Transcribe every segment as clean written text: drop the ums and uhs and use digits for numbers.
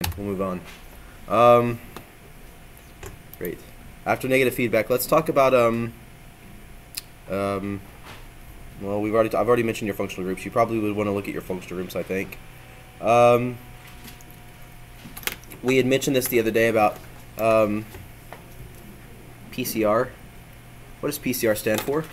We'll move on. Um, Great. After negative feedback, let's talk about well, I've already mentioned your functional groups. You probably would want to look at your functional groups, I think. We had mentioned this the other day about PCR. What does PCR stand for?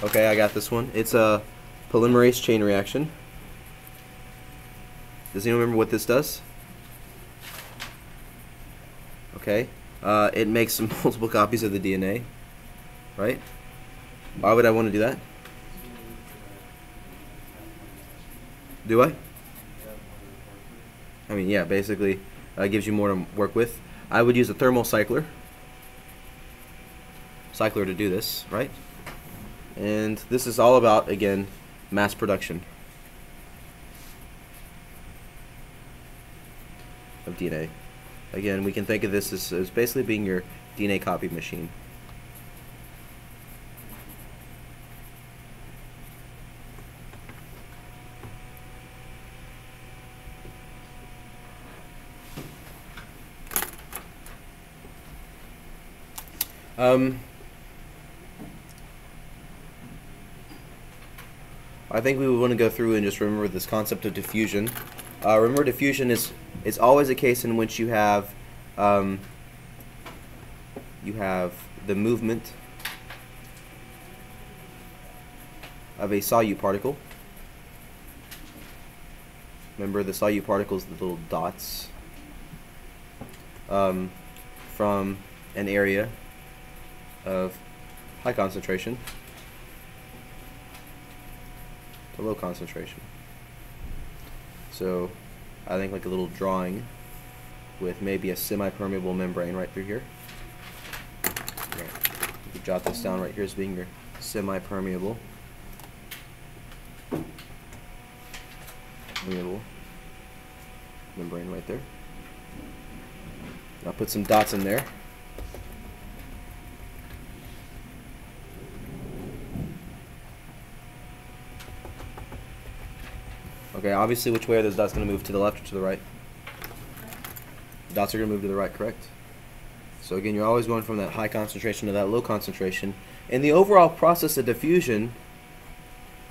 Okay, I got this one. It's a polymerase chain reaction. Does anyone remember what this does? Okay. It makes multiple copies of the DNA, right? Why would I want to do that? Do I? I mean, yeah, basically, gives you more to work with. I would use a thermal cycler to do this, right? And this is all about, again, mass production of DNA. Again, we can think of this as basically being your DNA copy machine. I think we would want to go through and just remember this concept of diffusion. Remember, diffusion is always a case in which you have the movement of a solute particle. Remember, the solute particles, the little dots, from an area of high concentration to low concentration. So I think like a little drawing with maybe a semi-permeable membrane right through here. Okay. You could jot this down right here as being your semi-permeable membrane right there. I'll put some dots in there. Okay, obviously which way are those dots going to move, to the left or to the right? The dots are going to move to the right, correct? So again, you're always going from that high concentration to that low concentration. And the overall process of diffusion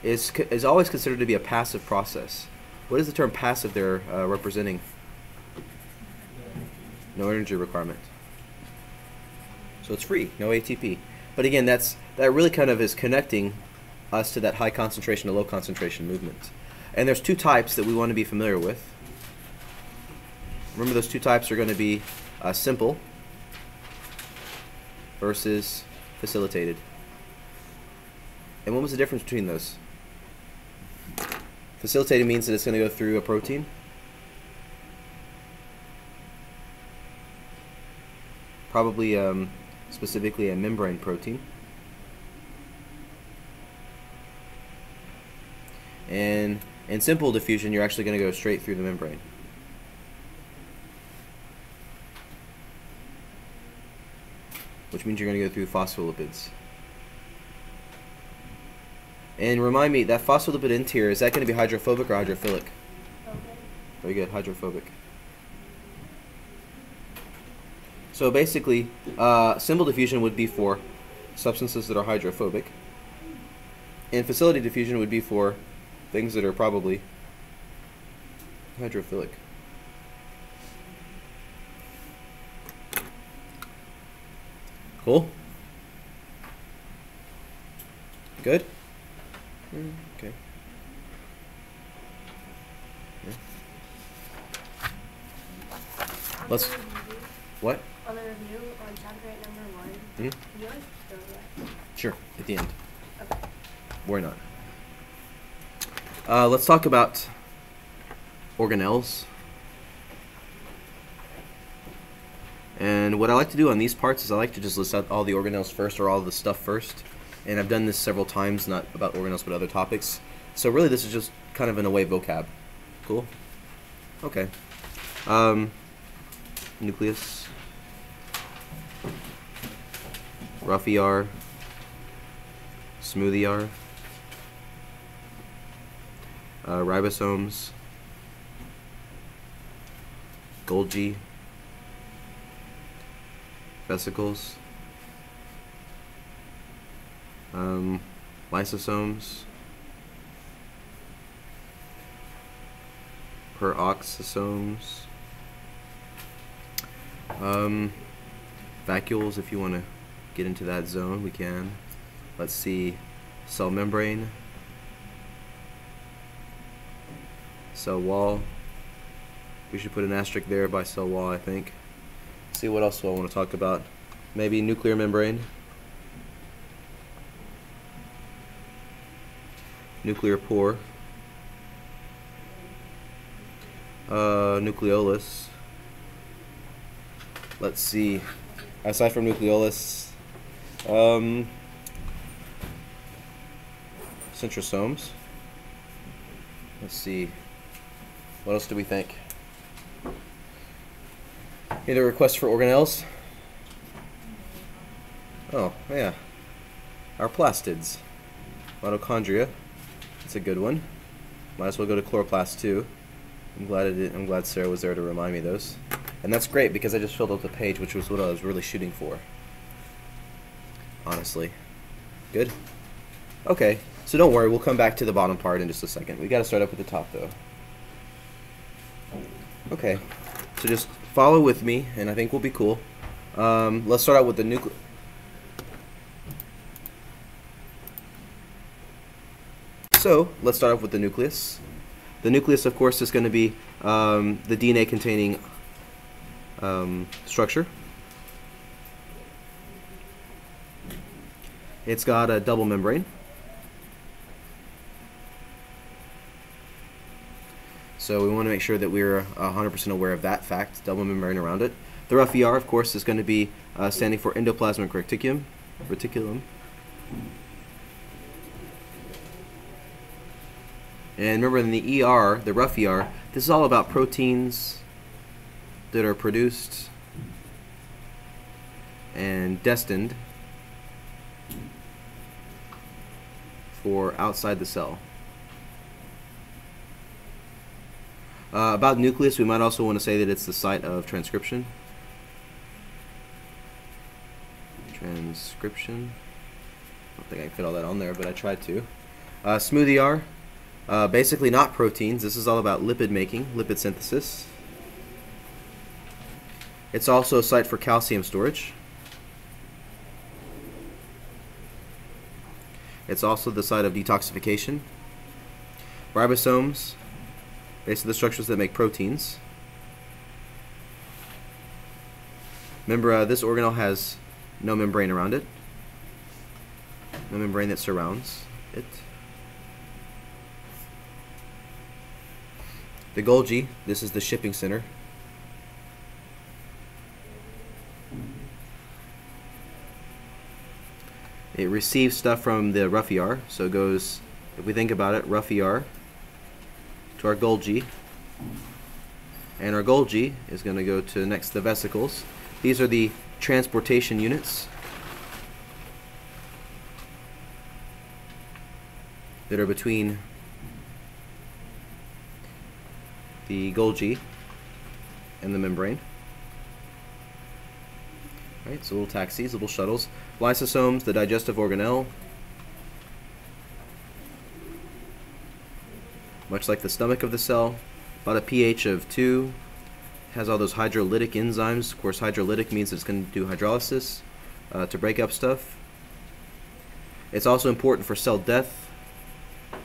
is always considered to be a passive process. What is the term passive there representing? No energy requirement. So it's free, no ATP. But again, that really kind of is connecting us to that high concentration to low concentration movement. And there's two types that we want to be familiar with. Remember, those two types are going to be simple versus facilitated. And what was the difference between those? Facilitated means that it's going to go through a protein. Probably specifically a membrane protein. And in simple diffusion, you're actually going to go straight through the membrane. Which means you're going to go through phospholipids. And remind me, that phospholipid interior, is that going to be hydrophobic or hydrophilic? Okay. Very good, hydrophobic. So basically, simple diffusion would be for substances that are hydrophobic. And facilitated diffusion would be for things that are probably hydrophilic. Cool? Good? Okay. Yeah. Let's... What? On the review on chapter 8, number 1, can you like go to that? Sure, at the end. Okay. Why not? Let's talk about organelles. And what I like to do on these parts is I like to just list out all the organelles first, or all the stuff first. And I've done this several times, not about organelles but other topics. So really this is just kind of in a way vocab. Cool? Okay. Nucleus. Rough ER. Smooth ER. Ribosomes, Golgi, vesicles, lysosomes, peroxisomes, vacuoles. If you want to get into that zone, we can. Let's see, cell membrane, cell wall. We should put an asterisk there by cell wall, I think. See, what else do I want to talk about? Maybe nuclear membrane, nuclear pore, nucleolus. Let's see, aside from nucleolus, centrosomes. Let's see, what else do we think? Any other requests for organelles? Oh, yeah. Our plastids. Mitochondria. That's a good one. Might as well go to chloroplasts too. I'm glad Sarah was there to remind me of those. And that's great because I just filled out the page, which was what I was really shooting for. Honestly. Good? Okay. So don't worry, we'll come back to the bottom part in just a second. We gotta start up at the top though. Okay. So just follow with me, and I think we'll be cool. Let's start out with the nucleus. So let's start off with the nucleus. The nucleus, of course, is going to be the DNA-containing structure. It's got a double membrane. So we want to make sure that we're 100% aware of that fact, double membrane around it. The rough ER, of course, is going to be standing for endoplasmic reticulum. And remember, in the ER, the rough ER, this is all about proteins that are produced and destined for outside the cell. About nucleus, we might also want to say that it's the site of transcription. Transcription. I don't think I can fit all that on there, but I tried to. Smooth ER. Basically not proteins. This is all about lipid making, lipid synthesis. It's also a site for calcium storage. It's also the site of detoxification. Ribosomes, basically the structures that make proteins. Remember, this organelle has no membrane around it. No membrane that surrounds it. The Golgi, this is the shipping center. It receives stuff from the rough ER, so it goes, if we think about it, rough ER to our Golgi, and our Golgi is going to go to next the vesicles. These are the transportation units that are between the Golgi and the membrane. Right, so little taxis, little shuttles. Lysosomes, the digestive organelle. Much like the stomach of the cell, about a pH of 2. Has all those hydrolytic enzymes. Of course, hydrolytic means it's going to do hydrolysis to break up stuff. It's also important for cell death.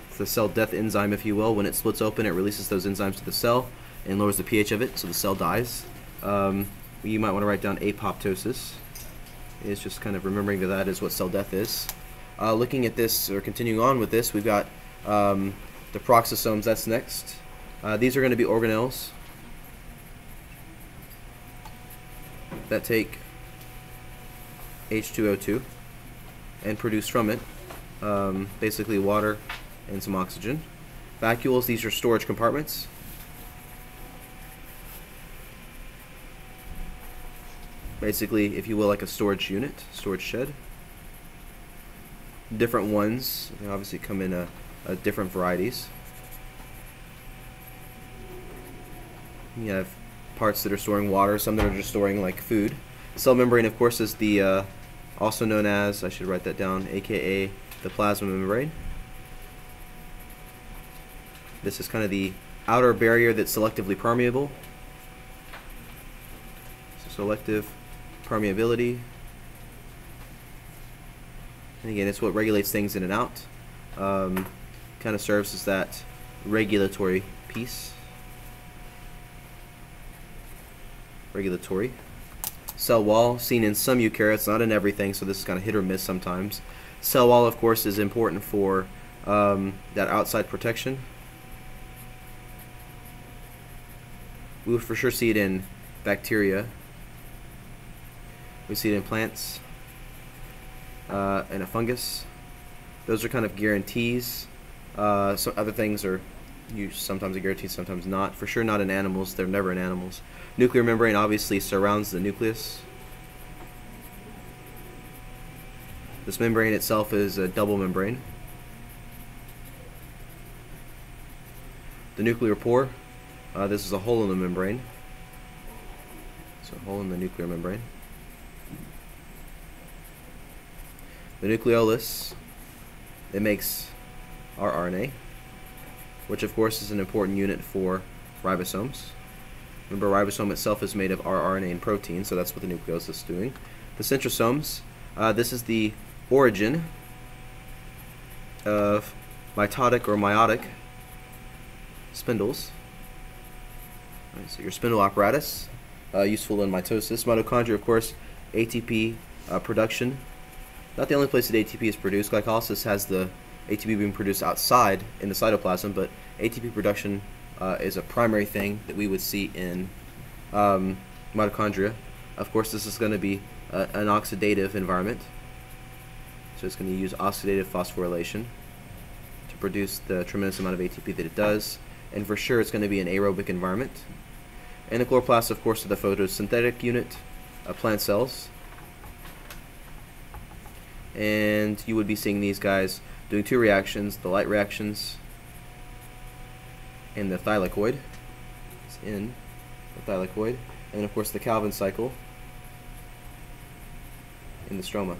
It's the cell death enzyme, if you will. When it splits open, it releases those enzymes to the cell and lowers the pH of it, so the cell dies. You might want to write down apoptosis. It's just kind of remembering that that is what cell death is. Looking at this, or continuing on with this, we've got the peroxisomes. That's next. These are going to be organelles that take H2O2 and produce from it basically water and some oxygen. Vacuoles, these are storage compartments. Basically, if you will, like a storage unit, storage shed. Different ones, they obviously come in different varieties. You have parts that are storing water, some that are just storing like food. Cell membrane, of course, is the also known as, I should write that down, aka the plasma membrane. This is kind of the outer barrier that's selectively permeable. So selective permeability. And again, it's what regulates things in and out. Kind of serves as that regulatory piece. Regulatory. Cell wall, seen in some eukaryotes, not in everything, so this is kind of hit or miss sometimes. Cell wall, of course, is important for that outside protection. We would for sure see it in bacteria. We see it in plants and a fungus. Those are kind of guarantees. So other things are sometimes a guarantee, sometimes not. For sure not in animals. They're never in animals. Nuclear membrane obviously surrounds the nucleus. This membrane itself is a double membrane. The nuclear pore. This is a hole in the membrane. So a hole in the nuclear membrane. The nucleolus, it makes our RNA, which of course is an important unit for ribosomes. Remember, ribosome itself is made of rRNA and protein, so that's what the nucleolus is doing. The centrosomes, this is the origin of mitotic or meiotic spindles. Right, so your spindle apparatus, useful in mitosis. Mitochondria, of course, ATP production. Not the only place that ATP is produced. Glycolysis has the ATP being produced outside in the cytoplasm, but ATP production is a primary thing that we would see in mitochondria. Of course, this is going to be an oxidative environment, so it's going to use oxidative phosphorylation to produce the tremendous amount of ATP that it does, and for sure it's going to be an aerobic environment. And the chloroplasts, of course, are the photosynthetic unit of plant cells. And you would be seeing these guys doing two reactions, the light reactions and the thylakoid. It's in the thylakoid. And then, of course, the Calvin cycle in the stroma.